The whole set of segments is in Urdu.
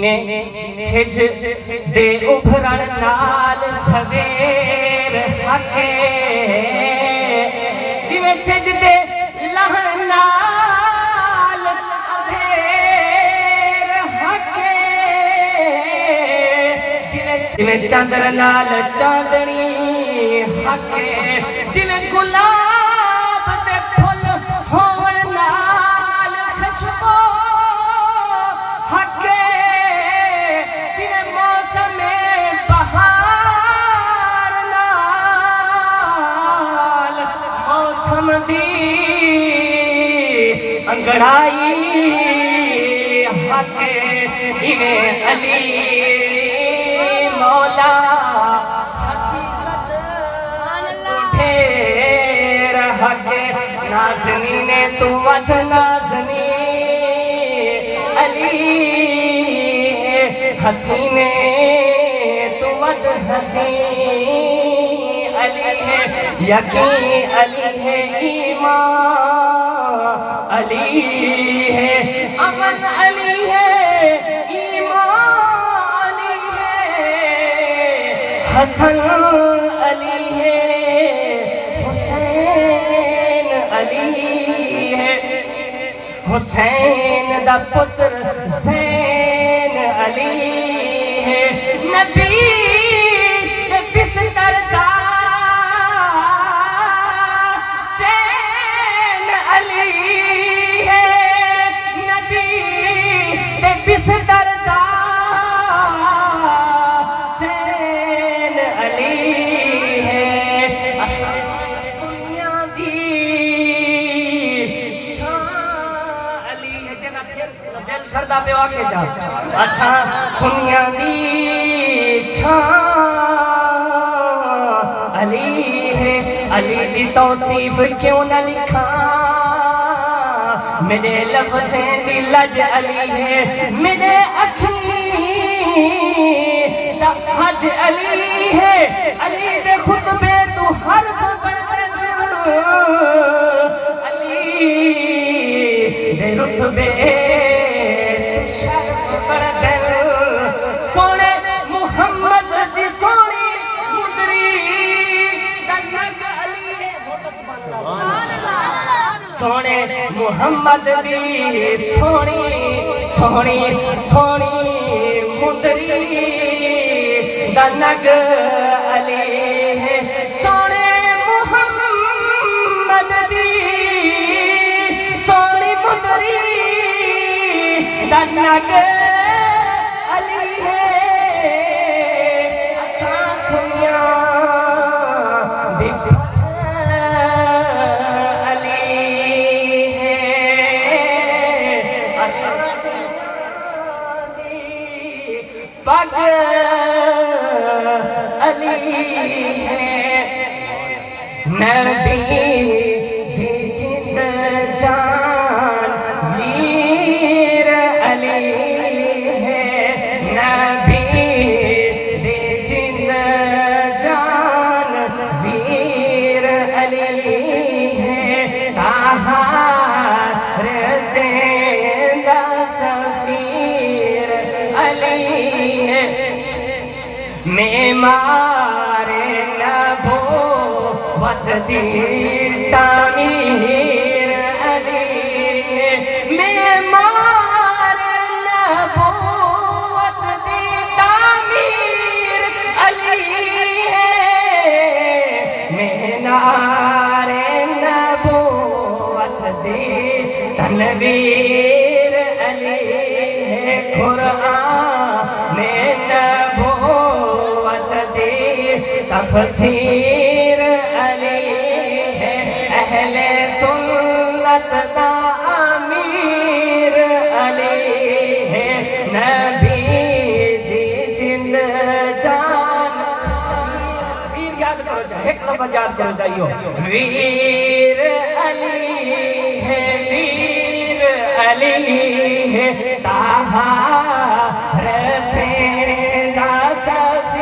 سج دے ابھرن نال سویر ہکے جویں سج دے لہن نال اندھیر ہکے جویں چاندر نال چاندنی ہکے جویں گلاب دے پھل ہون نال خوشبو انگڑائی حق ایویں علی مولا حقیقت ڈھیر حق نازنی نے تو ود نازنی علی حسینے تو ود حسین علی ہے یقین علی ہے ایمان علی ہے امن علی ہے ایمان علی ہے حسن علی ہے حسین علی ہے حسین دا پتر زین علی ہے نبی دے بستر دا چین علی بستر دا چین علی ہے اساں سنیاں دی چھان علی ہے جنا پھر دل چھڑدا پہ آکے جا اساں سنیاں دی چھان علی ہے علی دی توصیف کیوں نہ لکھا میرے لفظیں دی لج علی ہے میرے اکھیں دا حج علی ہے علی دے خطبے تو حرف بردن علی دے رتبے تو شرف بردن سونے محمد دی سونی مدری دنگ علی ہے سونے محمد دی سونی سونی سونی مدری دنگ علی ہے سونے محمد دی سونی مدری دنگ علی ہے اساں سنیاں دی پگ علی ہے نبی دی جند جان ویر علی ہے نبی دی جند جان ویر علی ہے تاہار دیندہ سفیر علی معمار نبوت دی تعمیر علی ہے معمار نبوت دی تعمیر علی ہے معمار نبوت دی تنویر علی ہے قرآن تفسیر علی ہے اہل سنت دا امیر علی ہے نبی دی جند جان ویر یاد کرو چاہے ایک لفظ یاد کرو چاہیے ویر علی ہے ویر علی ہے تاہار دیندہ سفیر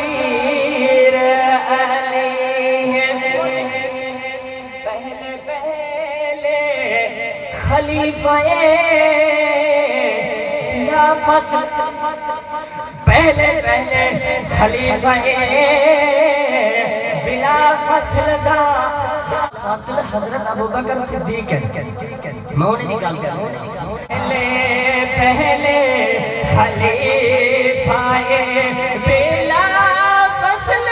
خلیفہ یا فصل پہلے خلیفہ بلا فصل دا فصل حضرت ابوبکر صدیق ہے. میں انہیں بھی گال کر رہا ہوں. پہلے خلیفہ بلا فصل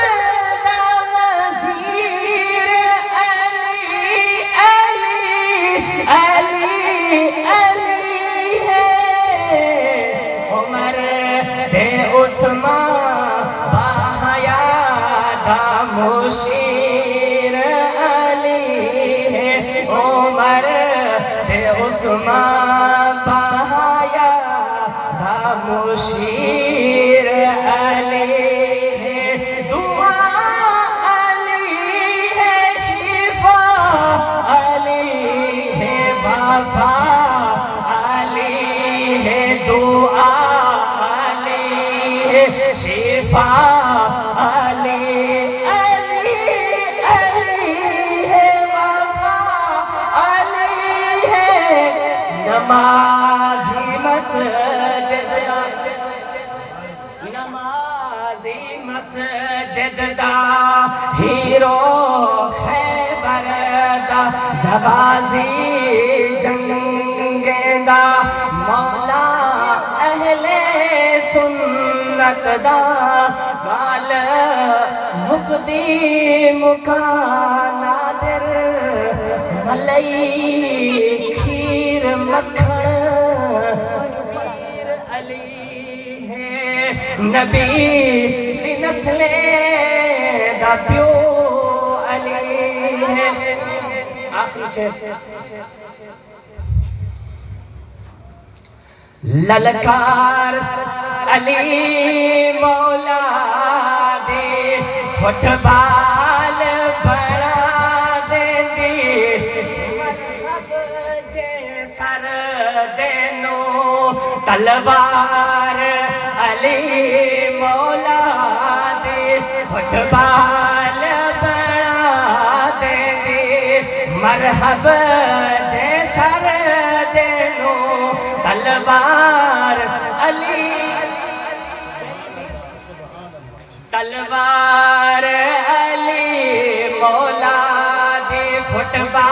دا وزیر علی علی علی علی ہے. عمر دے عثمان باحیا دا مشیر علی ہے. عمر دے عثمان باحیا دا مشیر علی ہے. دعا علی ہے شفا علی ہے وفا علی ہے. دعا علی ہے شفا علی علی علی ہے وفا علی ہے. نمازی مسجد نمازی مسجد دا ہیرو خیبر دا جغازی جنگ دا مولا اہل سنت دا گال مقدی مکان نادر ملئی کھیر مکھن علی ہے. نبی دی نسل دا پیو علی ہے. آخری شعر للکار علی مولا دے فٹ بال بڑا دے دی جے سر دینو تلوار علی مولا دے فٹ بال بڑا دے دی. مرحب جے سر دینو تلوار علی تلوار علی مولا دی فٹ بال